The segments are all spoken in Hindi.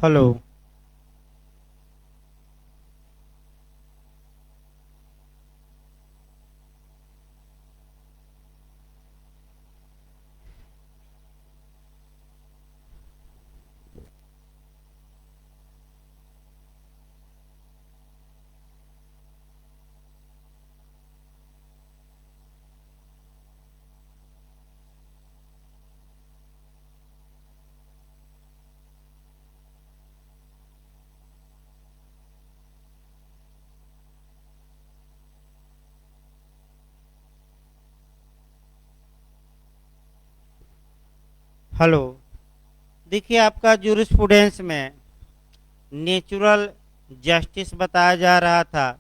हेलो। हेलो। देखिए, आपका जूरिस्प्रूडेंस में नेचुरल जस्टिस बताया जा रहा था,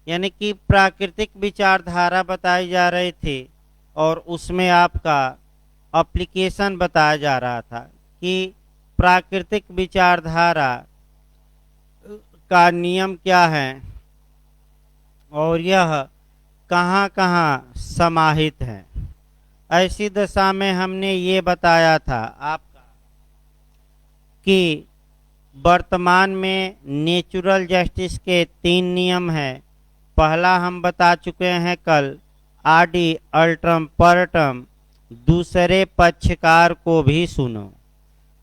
यानी कि प्राकृतिक विचारधारा बताई जा रही थी, और उसमें आपका एप्लीकेशन बताया जा रहा था कि प्राकृतिक विचारधारा का नियम क्या है और यह कहाँ कहाँ समाहित है। ऐसी दशा में हमने ये बताया था आपका कि वर्तमान में नेचुरल जस्टिस के 3 नियम हैं। पहला हम बता चुके हैं कल, आडि अल्ट्रम परटम, दूसरे पक्षकार को भी सुनो।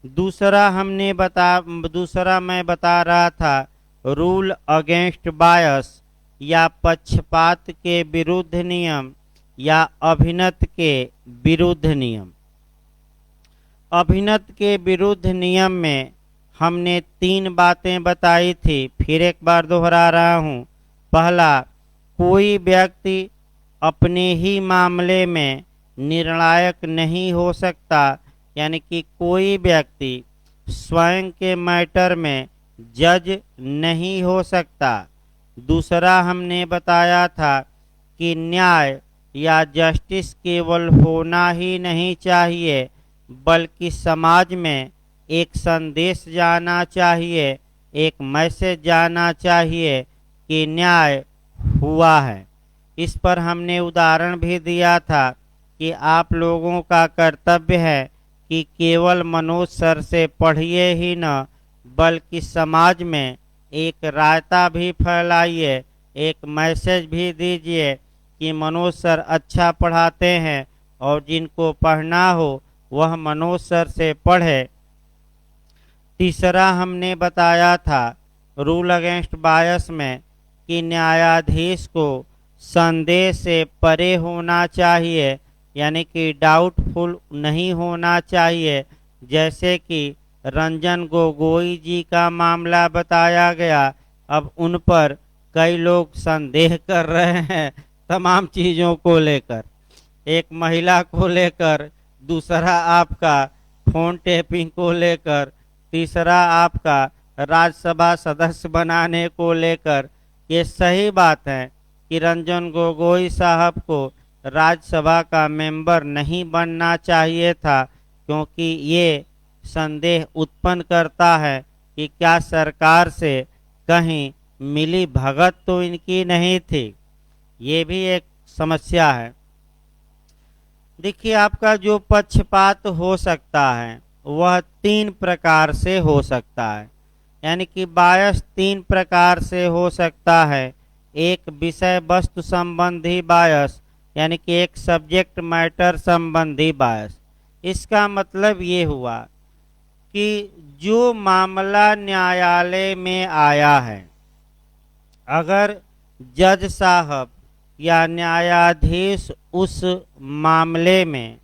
दूसरा मैं बता रहा था, रूल अगेंस्ट बायस या पक्षपात के विरुद्ध नियम या अभिनत के विरुद्ध नियम। अभिनत के विरुद्ध नियम में हमने 3 बातें बताई थी, फिर एक बार दोहरा रहा हूँ। पहला, कोई व्यक्ति अपने ही मामले में निर्णायक नहीं हो सकता, यानी कि कोई व्यक्ति स्वयं के मैटर में जज नहीं हो सकता। दूसरा हमने बताया था कि न्याय या जस्टिस केवल होना ही नहीं चाहिए, बल्कि समाज में एक संदेश जाना चाहिए, एक मैसेज जाना चाहिए कि न्याय हुआ है। इस पर हमने उदाहरण भी दिया था कि आप लोगों का कर्तव्य है कि केवल मनोज सर से पढ़िए ही न, बल्कि समाज में एक रायता भी फैलाइए, एक मैसेज भी दीजिए कि मनोज सर अच्छा पढ़ाते हैं, और जिनको पढ़ना हो वह मनोज सर से पढ़े। तीसरा हमने बताया था रूल अगेंस्ट बायस में कि न्यायाधीश को संदेह से परे होना चाहिए, यानी कि डाउटफुल नहीं होना चाहिए। जैसे कि रंजन गोगोई जी का मामला बताया गया, अब उन पर कई लोग संदेह कर रहे हैं तमाम चीज़ों को लेकर, एक महिला को लेकर, दूसरा आपका फोन टैपिंग को लेकर, तीसरा आपका राज्यसभा सदस्य बनाने को लेकर। ये सही बात है कि रंजन गोगोई साहब को राज्यसभा का मेंबर नहीं बनना चाहिए था, क्योंकि ये संदेह उत्पन्न करता है कि क्या सरकार से कहीं मिली भगत तो इनकी नहीं थी। ये भी एक समस्या है। देखिए, आपका जो पक्षपात हो सकता है वह 3 प्रकार से हो सकता है, यानी कि बायस 3 प्रकार से हो सकता है। एक विषय वस्तु संबंधी बायस, यानी कि एक सब्जेक्ट मैटर संबंधी बायस। इसका मतलब ये हुआ कि जो मामला न्यायालय में आया है, अगर जज साहब या न्यायाधीश उस मामले में,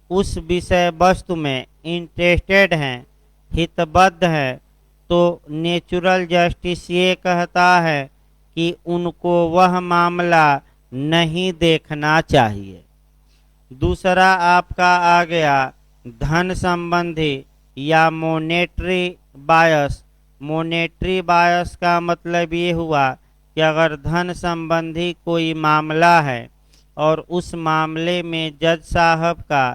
उस विषय वस्तु में इंटरेस्टेड हैं, हितबद्ध हैं, तो नेचुरल जस्टिस ये कहता है कि उनको वह मामला नहीं देखना चाहिए। दूसरा आपका आ गया धन संबंधी या मोनेटरी बायस। मोनेटरी बायस का मतलब ये हुआ कि अगर धन संबंधी कोई मामला है और उस मामले में जज साहब का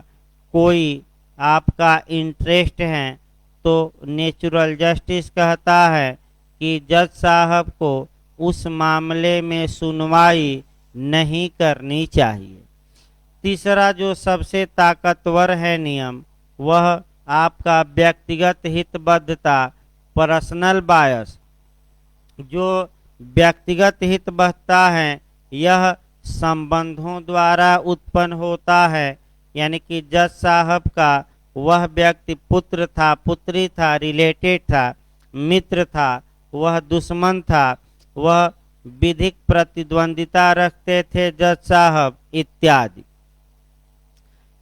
कोई आपका इंटरेस्ट है, तो नेचुरल जस्टिस कहता है कि जज साहब को उस मामले में सुनवाई नहीं करनी चाहिए। तीसरा जो सबसे ताकतवर है नियम, वह आपका व्यक्तिगत हितबद्धता, पर्सनल बायस, जो व्यक्तिगत हित बहता है, यह संबंधों द्वारा उत्पन्न होता है। यानी कि जज साहब का वह व्यक्ति पुत्र था, पुत्री था, रिलेटेड था, मित्र था, वह दुश्मन था, वह विधिक प्रतिद्वंदिता रखते थे जज साहब इत्यादि।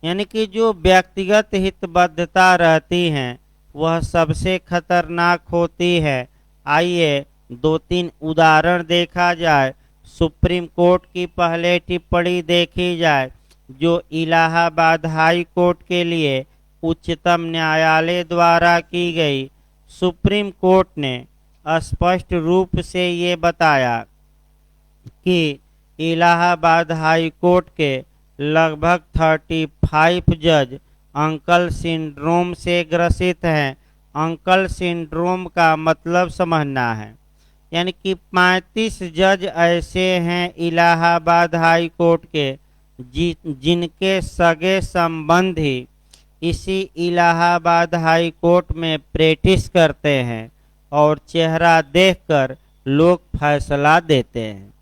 यानी कि जो व्यक्तिगत हितबद्धता रहती है वह सबसे खतरनाक होती है। आइए दो तीन उदाहरण देखा जाए। सुप्रीम कोर्ट की पहले टिप्पणी देखी जाए जो इलाहाबाद हाई कोर्ट के लिए उच्चतम न्यायालय द्वारा की गई। सुप्रीम कोर्ट ने स्पष्ट रूप से ये बताया कि इलाहाबाद हाई कोर्ट के लगभग 35 जज अंकल सिंड्रोम से ग्रसित हैं। अंकल सिंड्रोम का मतलब समझना है, यानी कि 35 जज ऐसे हैं इलाहाबाद हाई कोर्ट के जिनके सगे संबंधी इसी इलाहाबाद हाई कोर्ट में प्रैक्टिस करते हैं और चेहरा देखकर लोग फैसला देते हैं।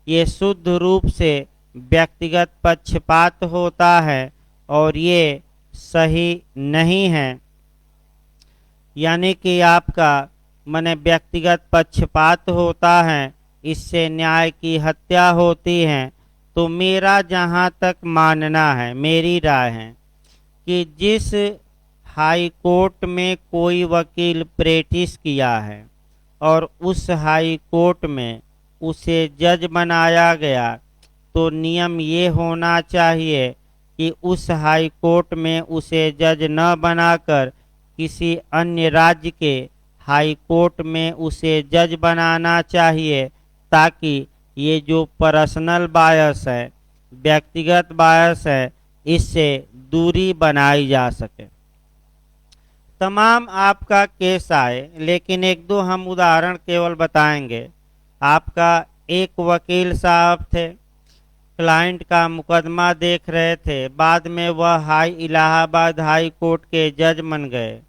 ये शुद्ध रूप से व्यक्तिगत पक्षपात होता है और ये सही नहीं है। यानी कि आपका माने व्यक्तिगत पक्षपात होता है, इससे न्याय की हत्या होती है। तो मेरा जहाँ तक मानना है, मेरी राय है कि जिस हाई कोर्ट में कोई वकील प्रैक्टिस किया है और उस हाई कोर्ट में उसे जज बनाया गया, तो नियम ये होना चाहिए कि उस हाई कोर्ट में उसे जज न बनाकर किसी अन्य राज्य के हाई कोर्ट में उसे जज बनाना चाहिए, ताकि ये जो पर्सनल बायस है, व्यक्तिगत बायस है, इससे दूरी बनाई जा सके। तमाम आपका केस आए, लेकिन एक दो हम उदाहरण केवल बताएंगे। आपका एक वकील साहब थे, क्लाइंट का मुकदमा देख रहे थे, बाद में वह इलाहाबाद हाई कोर्ट के जज बन गए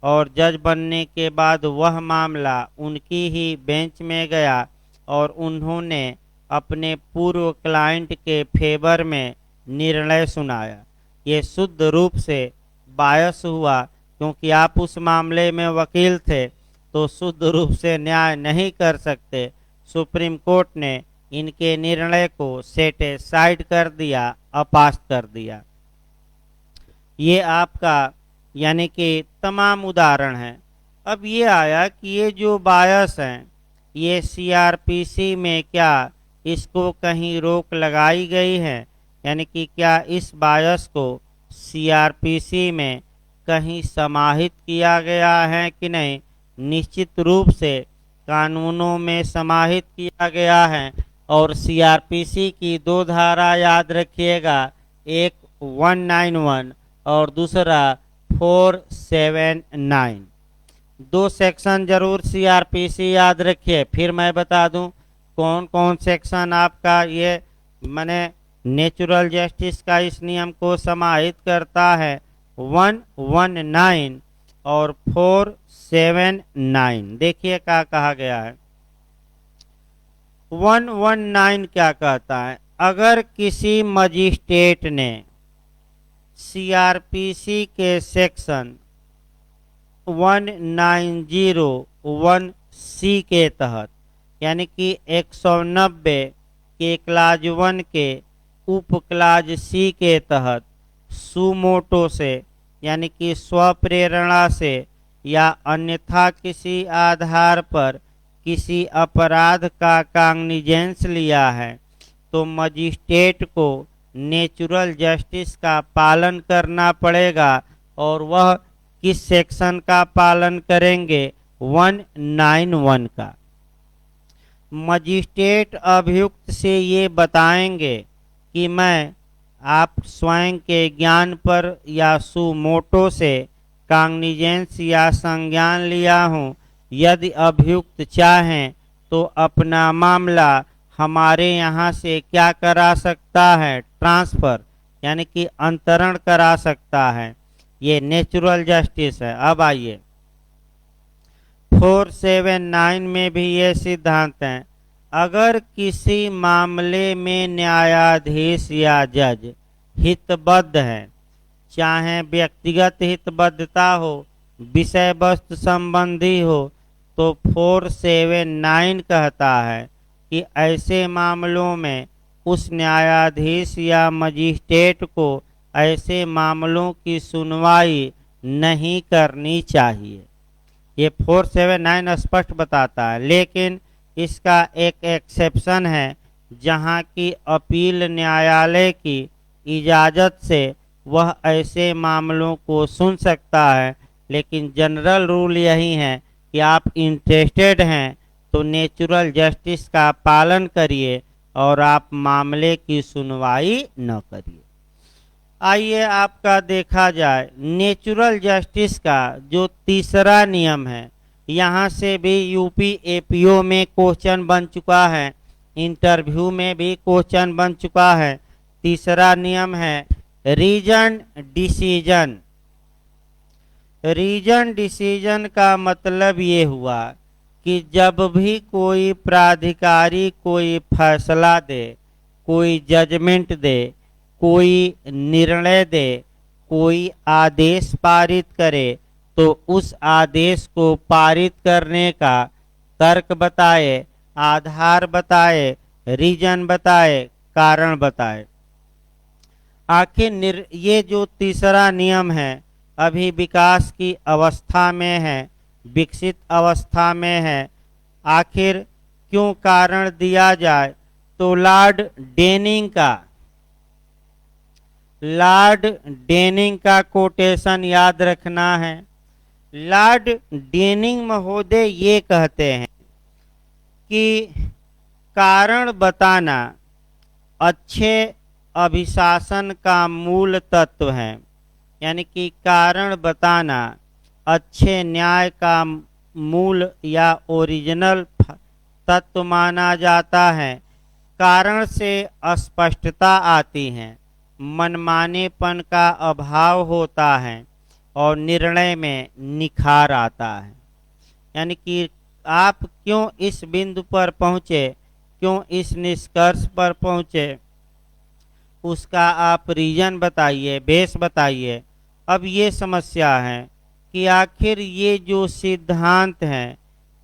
और जज बनने के बाद वह मामला उनकी ही बेंच में गया और उन्होंने अपने पूर्व क्लाइंट के फेवर में निर्णय सुनाया। ये शुद्ध रूप से बायस हुआ, क्योंकि आप उस मामले में वकील थे तो शुद्ध रूप से न्याय नहीं कर सकते। सुप्रीम कोर्ट ने इनके निर्णय को सेटिस्फाइड कर दिया, अपास कर दिया। ये आपका यानी कि तमाम उदाहरण हैं। अब ये आया कि ये जो बायस हैं, ये सीआरपीसी में क्या इसको कहीं रोक लगाई गई है? यानी कि क्या इस बायस को सीआरपीसी में कहीं समाहित किया गया है कि नहीं? निश्चित रूप से कानूनों में समाहित किया गया है। और सीआरपीसी की दो धारा याद रखिएगा, एक 191 और दूसरा 479। दो सेक्शन जरूर सीआरपीसी याद रखिए। फिर मैं बता दूं कौन कौन सेक्शन आपका ये माने नेचुरल जस्टिस का इस नियम को समाहित करता है। 119 और 479 देखिए क्या कहा गया है। 119 क्या कहता है? अगर किसी मजिस्ट्रेट ने सीआरपीसी के सेक्शन 1901 सी के तहत, यानी कि 190 के क्लाज 1 के उप क्लाज सी के तहत सुमोटो से, यानी कि स्वप्रेरणा से या अन्यथा किसी आधार पर किसी अपराध का काग्निजेंस लिया है, तो मजिस्ट्रेट को नेचुरल जस्टिस का पालन करना पड़ेगा। और वह किस सेक्शन का पालन करेंगे? 191 का। मजिस्ट्रेट अभियुक्त से ये बताएंगे कि मैं आप स्वयं के ज्ञान पर या सुमोटो से काग्निजेंस या संज्ञान लिया हूँ। यदि अभियुक्त चाहें तो अपना मामला हमारे यहाँ से क्या करा सकता है? ट्रांसफर, यानी कि अंतरण करा सकता है। ये नेचुरल जस्टिस है। अब आइए 479 में भी ये सिद्धांत है, अगर किसी मामले में न्यायाधीश या जज हितबद्ध है, चाहे व्यक्तिगत हितबद्धता हो, विषय वस्तु संबंधी हो, तो 479 कहता है कि ऐसे मामलों में उस न्यायाधीश या मजिस्ट्रेट को ऐसे मामलों की सुनवाई नहीं करनी चाहिए। ये 479 स्पष्ट बताता है, लेकिन इसका एक एक्सेप्शन है, जहां की अपील न्यायालय की इजाज़त से वह ऐसे मामलों को सुन सकता है। लेकिन जनरल रूल यही है कि आप इंटरेस्टेड हैं तो नेचुरल जस्टिस का पालन करिए और आप मामले की सुनवाई न करिए। आइए आपका देखा जाए नेचुरल जस्टिस का जो तीसरा नियम है, यहाँ से भी यूपी एपीओ में क्वेश्चन बन चुका है, इंटरव्यू में भी क्वेश्चन बन चुका है। तीसरा नियम है रीजन डिसीजन। रीजन डिसीजन का मतलब ये हुआ कि जब भी कोई प्राधिकारी कोई फैसला दे, कोई जजमेंट दे, कोई निर्णय दे, कोई आदेश पारित करे, तो उस आदेश को पारित करने का तर्क बताए, आधार बताए, रीजन बताए, कारण बताए। आखिर ये जो तीसरा नियम है अभी विकास की अवस्था में है, विकसित अवस्था में है। आखिर क्यों कारण दिया जाए, तो लॉर्ड डेनिंग का कोटेशन याद रखना है। लॉर्ड डेनिंग महोदय ये कहते हैं कि कारण बताना अच्छे अभिशासन का मूल तत्व है, यानी कि कारण बताना अच्छे न्याय का मूल या ओरिजिनल तत्व माना जाता है। कारण से अस्पष्टता आती है, मनमानेपन का अभाव होता है और निर्णय में निखार आता है। यानी कि आप क्यों इस बिंदु पर पहुँचे, क्यों इस निष्कर्ष पर पहुँचे, उसका आप रीजन बताइए, बेस बताइए। अब ये समस्या है कि आखिर ये जो सिद्धांत हैं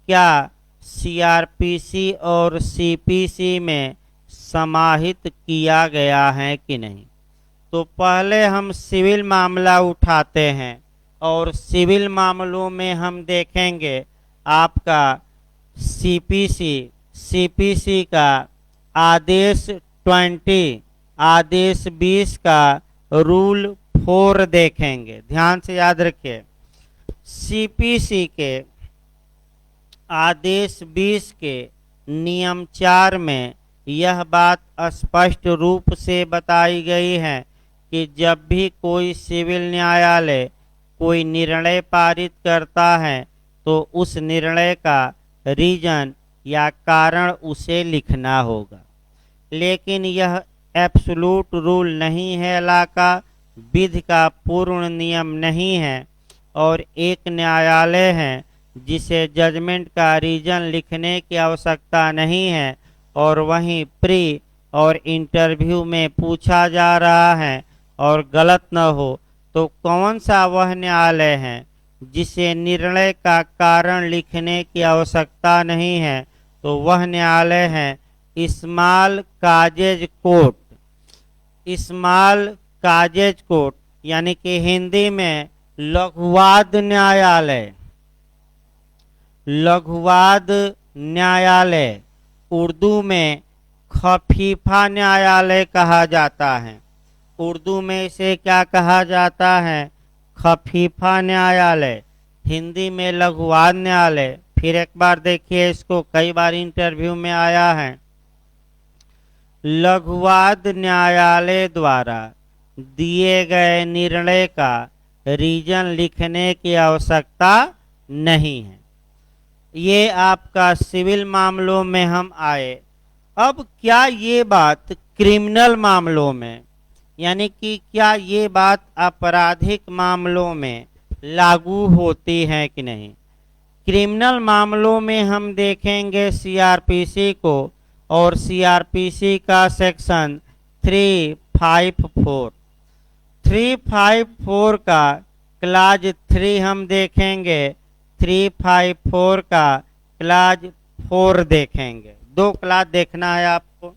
क्या सीआरपीसी और सीपीसी में समाहित किया गया है कि नहीं। तो पहले हम सिविल मामला उठाते हैं और सिविल मामलों में हम देखेंगे आपका सीपीसी का आदेश 20, आदेश 20 का रूल 4 देखेंगे। ध्यान से याद रखिए, सीपीसी के आदेश 20 के नियम 4 में यह बात स्पष्ट रूप से बताई गई है कि जब भी कोई सिविल न्यायालय कोई निर्णय पारित करता है तो उस निर्णय का रीजन या कारण उसे लिखना होगा। लेकिन यह एब्सोल्यूट रूल नहीं है, इलाका विधि का पूर्ण नियम नहीं है। और एक न्यायालय है जिसे जजमेंट का रीजन लिखने की आवश्यकता नहीं है और वहीं प्री और इंटरव्यू में पूछा जा रहा है और गलत न हो, तो कौन सा वह न्यायालय है जिसे निर्णय का कारण लिखने की आवश्यकता नहीं है। तो वह न्यायालय है small causes court. Small causes court यानी कि हिंदी में लघुवाद न्यायालय। लघुवाद न्यायालय उर्दू में खफीफा न्यायालय कहा जाता है। उर्दू में इसे क्या कहा जाता है, खफीफा न्यायालय। हिंदी में लघुवाद न्यायालय। फिर एक बार देखिए, इसको कई बार इंटरव्यू में आया है। लघुवाद न्यायालय द्वारा दिए गए निर्णय का रीजन लिखने की आवश्यकता नहीं है। ये आपका सिविल मामलों में हम आए। अब क्या ये बात क्रिमिनल मामलों में, यानी कि क्या ये बात आपराधिक मामलों में लागू होती है कि नहीं। क्रिमिनल मामलों में हम देखेंगे सीआरपीसी को, और सीआरपीसी का सेक्शन 354 354 का क्लाज 3 हम देखेंगे, 354 का क्लाज 4 देखेंगे। 2 क्लास देखना है आपको।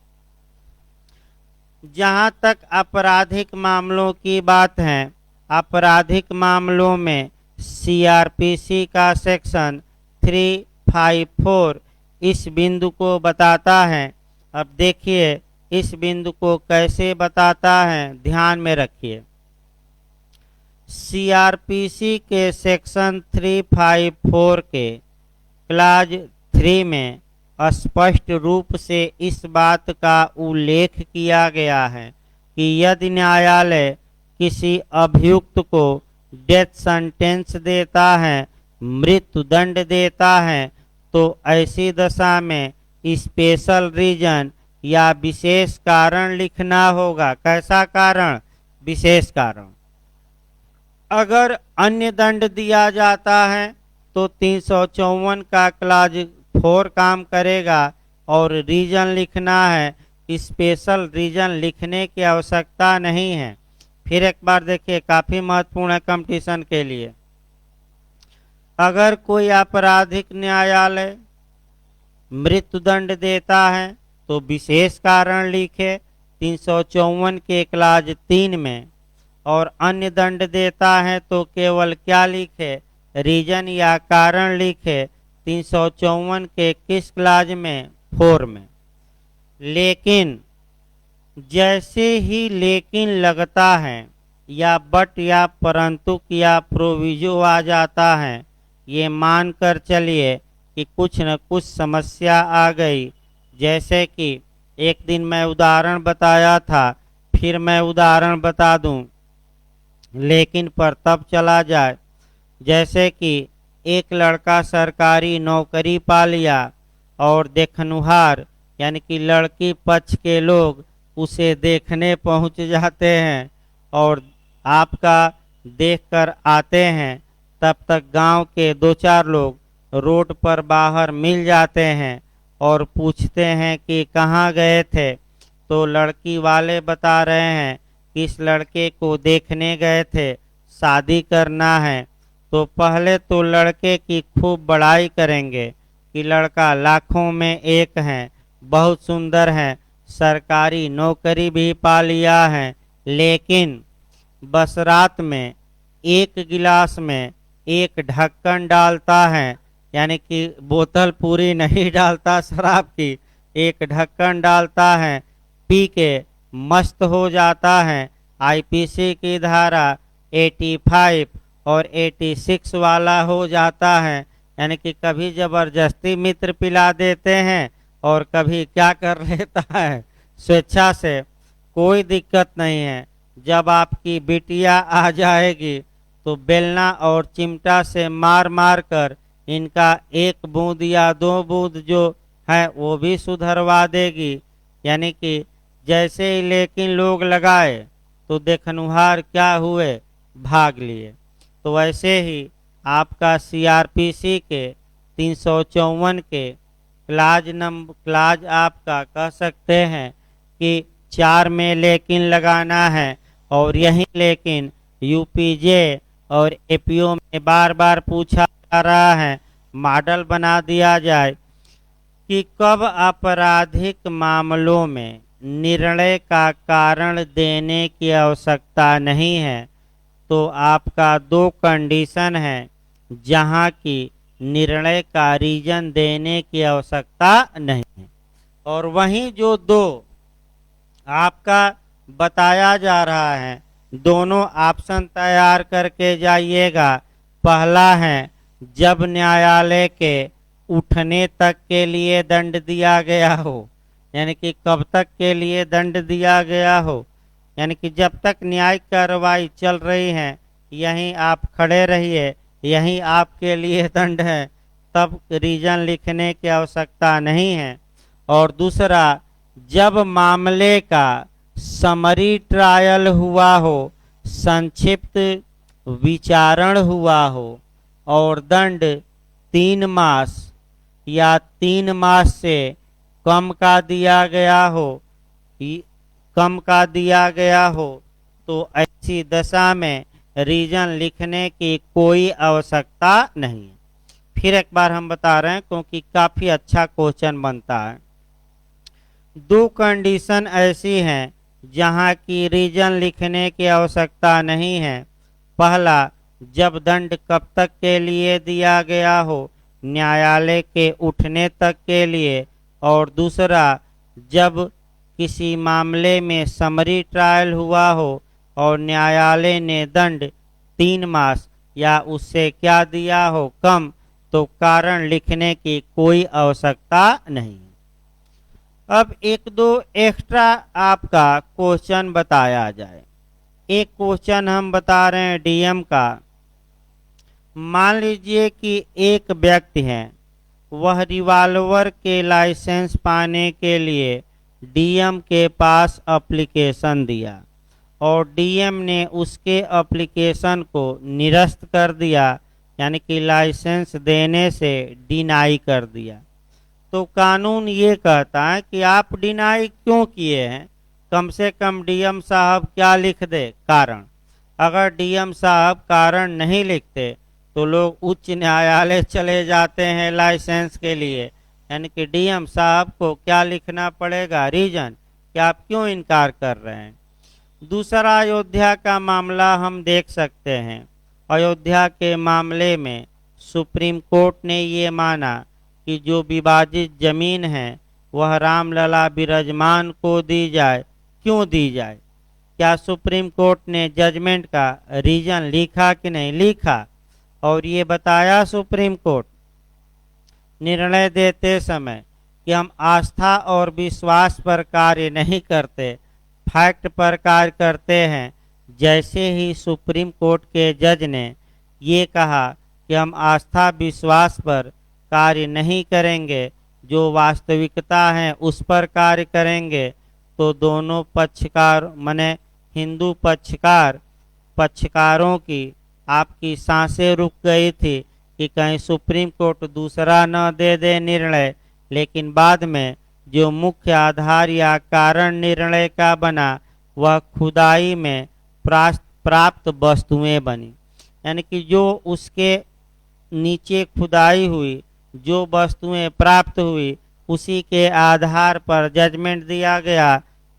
जहां तक आपराधिक मामलों की बात है, आपराधिक मामलों में सीआरपीसी का सेक्शन 354 इस बिंदु को बताता है। अब देखिए इस बिंदु को कैसे बताता है, ध्यान में रखिए। सीआरपीसी के सेक्शन 354 के क्लाज 3 में स्पष्ट रूप से इस बात का उल्लेख किया गया है कि यदि न्यायालय किसी अभियुक्त को डेथ सेंटेंस देता है, मृत्यु दंड देता है, तो ऐसी दशा में स्पेशल रीजन या विशेष कारण लिखना होगा। कैसा कारण? विशेष कारण। अगर अन्य दंड दिया जाता है तो 354 का क्लाज 4 काम करेगा, और रीजन लिखना है, स्पेशल रीजन लिखने की आवश्यकता नहीं है। फिर एक बार देखिए, काफी महत्वपूर्ण है कंपटीशन के लिए। अगर कोई आपराधिक न्यायालय मृत्युदंड देता है तो विशेष कारण लिखे 354 के क्लाज 3 में, और अन्य दंड देता है तो केवल क्या लिखे? रीजन या कारण लिखे 354 के किस क्लाज में? 4 में। लेकिन जैसे ही लेकिन लगता है या बट या परंतु या प्रोविजो आ जाता है, ये मानकर चलिए कि कुछ न कुछ समस्या आ गई। जैसे कि एक दिन मैं उदाहरण बताया था, फिर मैं उदाहरण बता दूं, लेकिन पर तब चला जाए। जैसे कि एक लड़का सरकारी नौकरी पा लिया और देखनुहार यानी कि लड़की पक्ष के लोग उसे देखने पहुंच जाते हैं और आपका देखकर आते हैं। तब तक गांव के 2-4 लोग रोड पर बाहर मिल जाते हैं और पूछते हैं कि कहाँ गए थे। तो लड़की वाले बता रहे हैं कि इस लड़के को देखने गए थे, शादी करना है। तो पहले तो लड़के की खूब बड़ाई करेंगे कि लड़का लाखों में एक है, बहुत सुंदर है, सरकारी नौकरी भी पा लिया है। लेकिन बस रात में एक गिलास में एक ढक्कन डालता है, यानी कि बोतल पूरी नहीं डालता शराब की, एक ढक्कन डालता है, पी के मस्त हो जाता है। आईपीसी की धारा 85 और 86 वाला हो जाता है, यानी कि कभी जबरदस्ती मित्र पिला देते हैं और कभी क्या कर लेता है स्वेच्छा से। कोई दिक्कत नहीं है। जब आपकी बिटिया आ जाएगी तो बेलना और चिमटा से मार मार कर इनका 1 बूंद या 2 बूंद जो है वो भी सुधरवा देगी। यानी कि जैसे ही लेकिन लोग लगाए तो देखनुहार क्या हुए? भाग लिए। तो वैसे ही आपका सीआरपीसी के 354 के क्लाज आपका कह सकते हैं कि 4 में लेकिन लगाना है, और यही लेकिन यूपीजे और एपीओ में बार बार पूछा जा रहा है। मॉडल बना दिया जाए कि कब आपराधिक मामलों में निर्णय का कारण देने की आवश्यकता नहीं है। तो आपका 2 कंडीशन है जहां की निर्णय का रीजन देने की आवश्यकता नहीं है। और वहीं जो 2 आपका बताया जा रहा है, दोनों ऑप्शन तैयार करके जाइएगा। पहला है जब न्यायालय के उठने तक के लिए दंड दिया गया हो, यानी कि कब तक के लिए दंड दिया गया हो, यानी कि जब तक न्यायिक कार्रवाई चल रही है यहीं आप खड़े रहिए, यहीं आपके लिए दंड है, तब रीजन लिखने की आवश्यकता नहीं है। और दूसरा, जब मामले का समरी ट्रायल हुआ हो, संक्षिप्त विचारण हुआ हो और दंड 3 मास या 3 मास से कम का दिया गया हो, कम का दिया गया हो, तो ऐसी दशा में रीजन लिखने की कोई आवश्यकता नहीं है। फिर एक बार हम बता रहे हैं क्योंकि काफी अच्छा क्वेश्चन बनता है। 2 कंडीशन ऐसी हैं जहां की रीजन लिखने की आवश्यकता नहीं है। पहला, जब दंड कब तक के लिए दिया गया हो, न्यायालय के उठने तक के लिए, और दूसरा, जब किसी मामले में समरी ट्रायल हुआ हो और न्यायालय ने दंड 3 मास या उससे क्या दिया हो कम, तो कारण लिखने की कोई आवश्यकता नहीं। अब एक दो एक्स्ट्रा आपका क्वेश्चन बताया जाए। एक क्वेश्चन हम बता रहे हैं डीएम का। मान लीजिए कि एक व्यक्ति है, वह रिवॉल्वर के लाइसेंस पाने के लिए डीएम के पास एप्लीकेशन दिया और डीएम ने उसके एप्लीकेशन को निरस्त कर दिया, यानी कि लाइसेंस देने से डिनाई कर दिया। तो कानून ये कहता है कि आप डिनाई क्यों किए हैं, कम से कम डीएम साहब क्या लिख दे, कारण। अगर डीएम साहब कारण नहीं लिखते तो लोग उच्च न्यायालय चले जाते हैं लाइसेंस के लिए, यानी कि डीएम साहब को क्या लिखना पड़ेगा, रीजन, कि आप क्यों इनकार कर रहे हैं। दूसरा, अयोध्या का मामला हम देख सकते हैं। अयोध्या के मामले में सुप्रीम कोर्ट ने ये माना कि जो विभाजित जमीन है वह रामलला विराजमान को दी जाए। क्यों दी जाए? क्या सुप्रीम कोर्ट ने जजमेंट का रीजन लिखा कि नहीं लिखा? और ये बताया सुप्रीम कोर्ट निर्णय देते समय कि हम आस्था और विश्वास पर कार्य नहीं करते, फैक्ट पर कार्य करते हैं। जैसे ही सुप्रीम कोर्ट के जज ने ये कहा कि हम आस्था विश्वास पर कार्य नहीं करेंगे, जो वास्तविकता है उस पर कार्य करेंगे, तो दोनों पक्षकार माने हिंदू पक्षकारों की आपकी सांसें रुक गई थी कि कहीं सुप्रीम कोर्ट दूसरा न दे दे निर्णय। लेकिन बाद में जो मुख्य आधार या कारण निर्णय का बना वह खुदाई में प्राप्त वस्तुएं बनी, यानी कि जो उसके नीचे खुदाई हुई, जो वस्तुएं प्राप्त हुई, उसी के आधार पर जजमेंट दिया गया।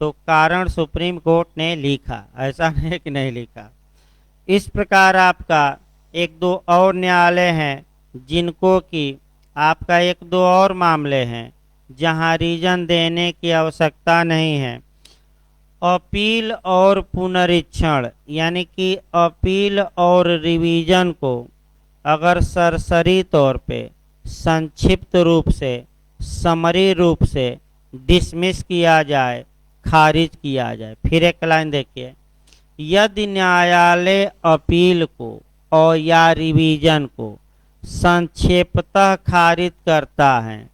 तो कारण सुप्रीम कोर्ट ने लिखा, ऐसा नहीं कि नहीं लिखा। इस प्रकार आपका एक दो और न्यायालय हैं जिनको कि आपका एक दो और मामले हैं जहां रीजन देने की आवश्यकता नहीं है। अपील और पुनरीक्षण, यानी कि अपील और रिवीजन को अगर सरसरी तौर पे, संक्षिप्त रूप से, समरी रूप से डिसमिस किया जाए, खारिज किया जाए। फिर एक लाइन देखिए, यदि न्यायालय अपील को और या रिवीजन को संक्षेपतः खारिज करता है,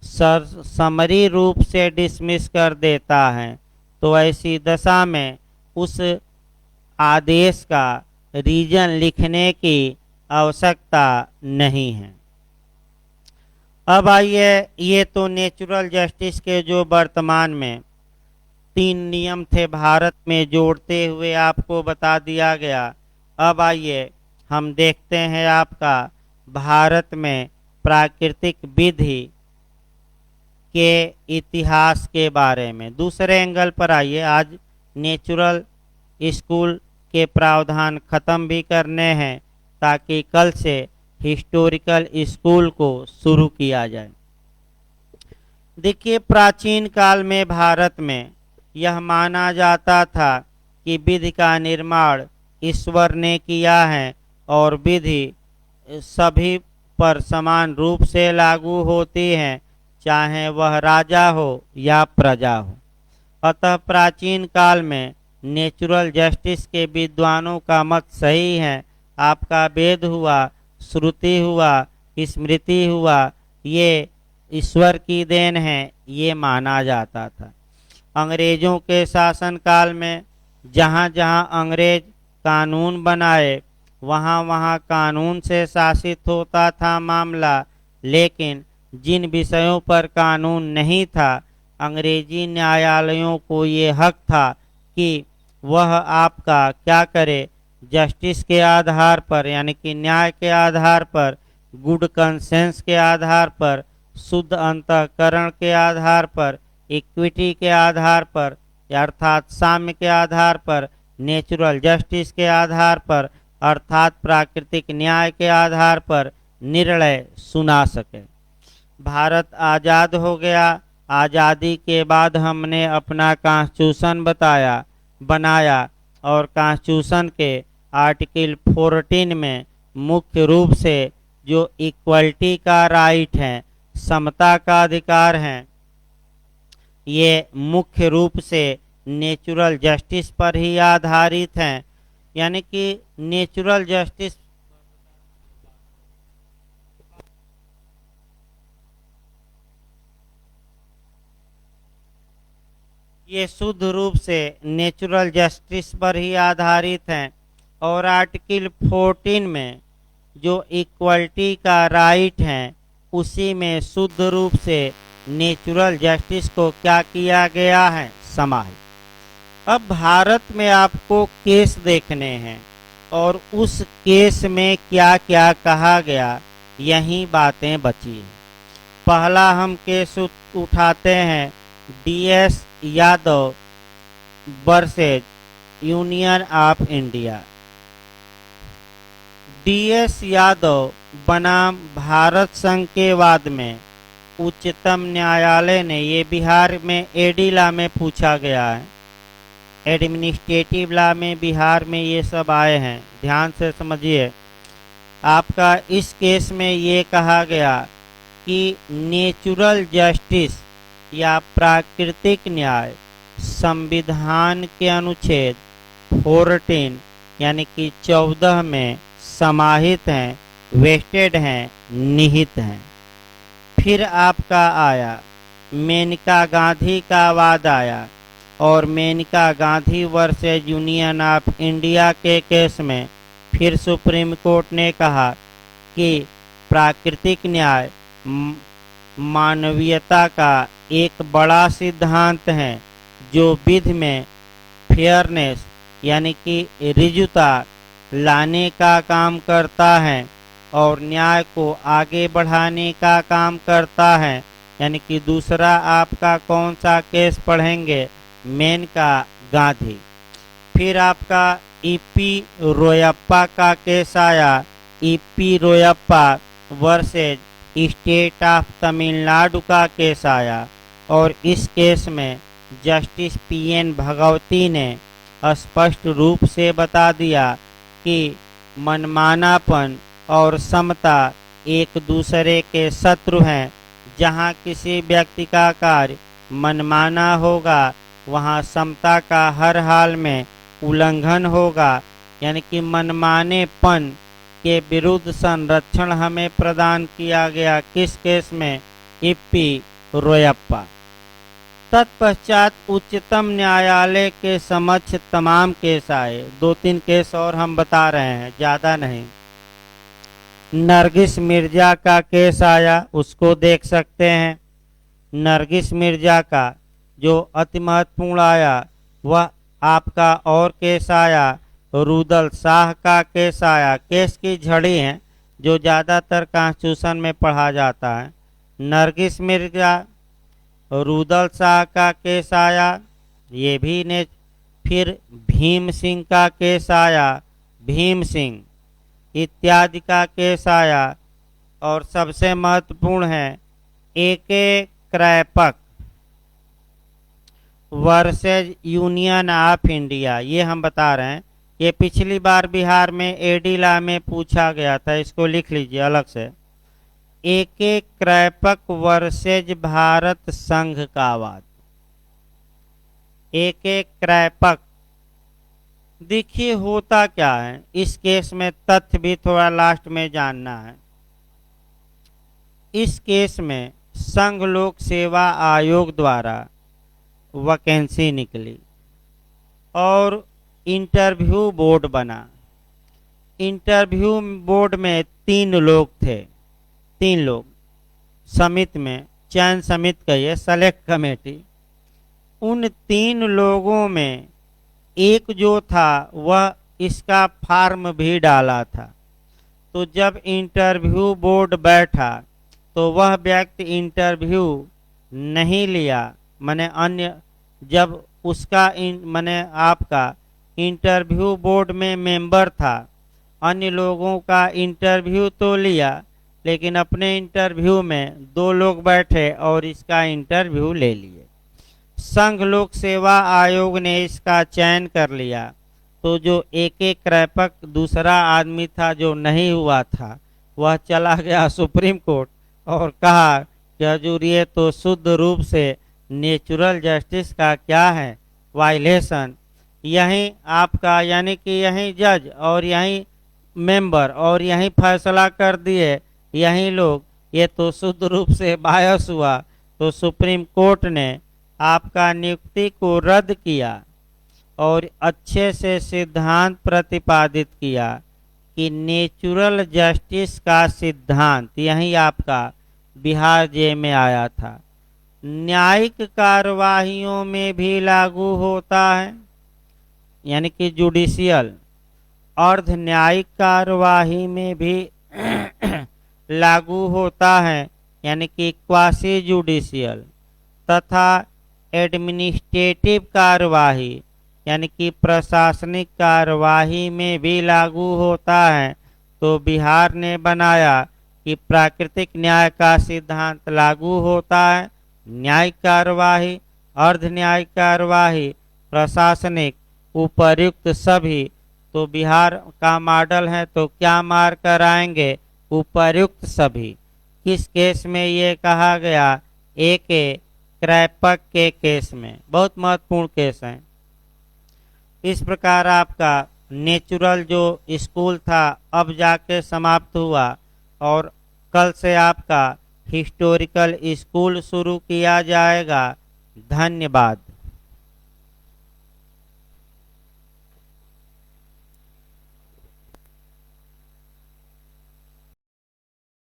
समरी रूप से डिसमिस कर देता है, तो ऐसी दशा में उस आदेश का रीजन लिखने की आवश्यकता नहीं है। अब आइए, ये तो नेचुरल जस्टिस के जो वर्तमान में 3 नियम थे भारत में जोड़ते हुए आपको बता दिया गया। अब आइए हम देखते हैं आपका भारत में प्राकृतिक विधि के इतिहास के बारे में। दूसरे एंगल पर आइए, आज नेचुरल स्कूल के प्रावधान खत्म भी करने हैं ताकि कल से हिस्टोरिकल स्कूल को शुरू किया जाए। देखिए, प्राचीन काल में भारत में यह माना जाता था कि विधि का निर्माण ईश्वर ने किया है और विधि सभी पर समान रूप से लागू होती है, चाहे वह राजा हो या प्रजा हो। अतः प्राचीन काल में नेचुरल जस्टिस के विद्वानों का मत सही है। आपका वेद हुआ, श्रुति हुआ, स्मृति हुआ, ये ईश्वर की देन है, ये माना जाता था। अंग्रेजों के शासन काल में जहाँ जहाँ अंग्रेज कानून बनाए वहाँ वहाँ कानून से शासित होता था मामला, लेकिन जिन विषयों पर कानून नहीं था, अंग्रेजी न्यायालयों को ये हक था कि वह आपका क्या करे, जस्टिस के आधार पर यानी कि न्याय के आधार पर, गुड कंसेंस के आधार पर, शुद्ध अंतःकरण के आधार पर, इक्विटी के आधार पर, अर्थात साम्य के आधार पर, नेचुरल जस्टिस के आधार पर अर्थात प्राकृतिक न्याय के आधार पर निर्णय सुना सके। भारत आज़ाद हो गया। आज़ादी के बाद हमने अपना कॉन्स्टिट्यूशन बनाया और कॉन्स्टिट्यूशन के आर्टिकल 14 में मुख्य रूप से जो इक्वलिटी का राइट है, समता का अधिकार है, ये मुख्य रूप से नेचुरल जस्टिस पर ही आधारित हैं। यानी कि नेचुरल जस्टिस ये शुद्ध रूप से नेचुरल जस्टिस पर ही आधारित हैं। और आर्टिकल 14 में जो इक्वलिटी का राइट है, उसी में शुद्ध रूप से नेचुरल जस्टिस को क्या किया गया है, समाहित। अब भारत में आपको केस देखने हैं और उस केस में क्या क्या कहा गया, यही बातें बची हैं। पहला हम केस उठाते हैं DS Yadav versus union of India. DS Yadav बनाम भारत संघ के वाद में उच्चतम न्यायालय ने, ये बिहार में एडी लॉ में पूछा गया है, एडमिनिस्ट्रेटिव लॉ में बिहार में ये सब आए हैं, ध्यान से समझिए। आपका इस केस में ये कहा गया कि नेचुरल जस्टिस या प्राकृतिक न्याय संविधान के अनुच्छेद 14 यानी कि 14 में समाहित हैं, वेस्टेड हैं, निहित हैं। फिर आपका आया मेनका गांधी का वाद आया और Maneka Gandhi versus union of India के केस में फिर सुप्रीम कोर्ट ने कहा कि प्राकृतिक न्याय मानवीयता का एक बड़ा सिद्धांत है जो विधि में फेयरनेस यानी कि ऋजुता लाने का काम करता है और न्याय को आगे बढ़ाने का काम करता है। यानी कि दूसरा आपका कौन सा केस पढ़ेंगे, मेनका गांधी। फिर आपका EP रोयप्पा का केस आया, EP Royappa versus state of Tamil Nadu का केस आया और इस केस में जस्टिस PN भगवती ने स्पष्ट रूप से बता दिया कि मनमानापन और समता एक दूसरे के शत्रु हैं। जहाँ किसी व्यक्ति का कार्य मनमाना होगा, वहाँ समता का हर हाल में उल्लंघन होगा। यानी कि मनमानेपन के विरुद्ध संरक्षण हमें प्रदान किया गया। किस केस में, EP रोयप्पा। तत्पश्चात उच्चतम न्यायालय के समक्ष तमाम केस आए। 2-3 केस और हम बता रहे हैं, ज़्यादा नहीं। नरगिस मिर्जा का केस आया, उसको देख सकते हैं। नरगिस मिर्जा का जो अति महत्वपूर्ण आया वह आपका और केस आया, रुदल शाह का केस आया। केस की झड़ी है जो ज़्यादातर कॉन्स्टिट्यूशन में पढ़ा जाता है। नरगिस मिर्जा, रुदल शाह का केस आया, ये भी ने। फिर भीम सिंह का केस आया, भीम सिंह इत्यादि का केस आया। और सबसे महत्वपूर्ण है AK Kraipak versus union of India. ये हम बता रहे हैं, ये पिछली बार बिहार में एडी लॉ में पूछा गया था, इसको लिख लीजिए अलग से। AK क्रैपक वर्सेज भारत संघ का वाद। AK क्रैपक, देखिए होता क्या है इस केस में, तथ्य भी थोड़ा लास्ट में जानना है। इस केस में संघ लोक सेवा आयोग द्वारा वैकेंसी निकली और इंटरव्यू बोर्ड बना। इंटरव्यू बोर्ड में 3 लोग थे, 3 लोग समिति में, चयन समिति का ये सेलेक्ट कमेटी। उन 3 लोगों में एक जो था वह इसका फॉर्म भी डाला था। तो जब इंटरव्यू बोर्ड बैठा तो वह व्यक्ति इंटरव्यू नहीं लिया, माने अन्य जब उसका माने आपका इंटरव्यू बोर्ड में मेंबर था, अन्य लोगों का इंटरव्यू तो लिया, लेकिन अपने इंटरव्यू में 2 लोग बैठे और इसका इंटरव्यू ले लिए। संघ लोक सेवा आयोग ने इसका चयन कर लिया। तो जो एक क्रैपक दूसरा आदमी था जो नहीं हुआ था, वह चला गया सुप्रीम कोर्ट और कहा कि हजूर ये तो शुद्ध रूप से नेचुरल जस्टिस का क्या है वायलेशन। यहीं आपका यानी कि यहीं जज और यहीं मेंबर और यहीं फैसला कर दिए यहीं लोग, ये तो शुद्ध रूप से बायस हुआ। तो सुप्रीम कोर्ट ने आपका नियुक्ति को रद्द किया और अच्छे से सिद्धांत प्रतिपादित किया कि नेचुरल जस्टिस का सिद्धांत यही आपका बिहार जे में आया था। न्यायिक कार्यवाहियों में भी लागू होता है, यानी कि जुडिशियल, अर्ध न्यायिक कार्यवाही में भी लागू होता है, यानी कि क्वासी जुडिशियल, तथा एडमिनिस्ट्रेटिव कार्यवाही यानी कि प्रशासनिक कार्यवाही में भी लागू होता है। तो बिहार ने बनाया कि प्राकृतिक न्याय का सिद्धांत लागू होता है, न्यायिक कार्यवाही, अर्ध न्यायिक कार्यवाही, प्रशासनिक, उपर्युक्त सभी। तो बिहार का मॉडल है तो क्या मार कर आएंगे, उपर्युक्त सभी। किस केस में ये कहा गया, एक क्रैपक के केस में, बहुत महत्वपूर्ण केस है। इस प्रकार आपका नेचुरल जो स्कूल था अब जाके समाप्त हुआ और कल से आपका हिस्टोरिकल स्कूल शुरू किया जाएगा। धन्यवाद।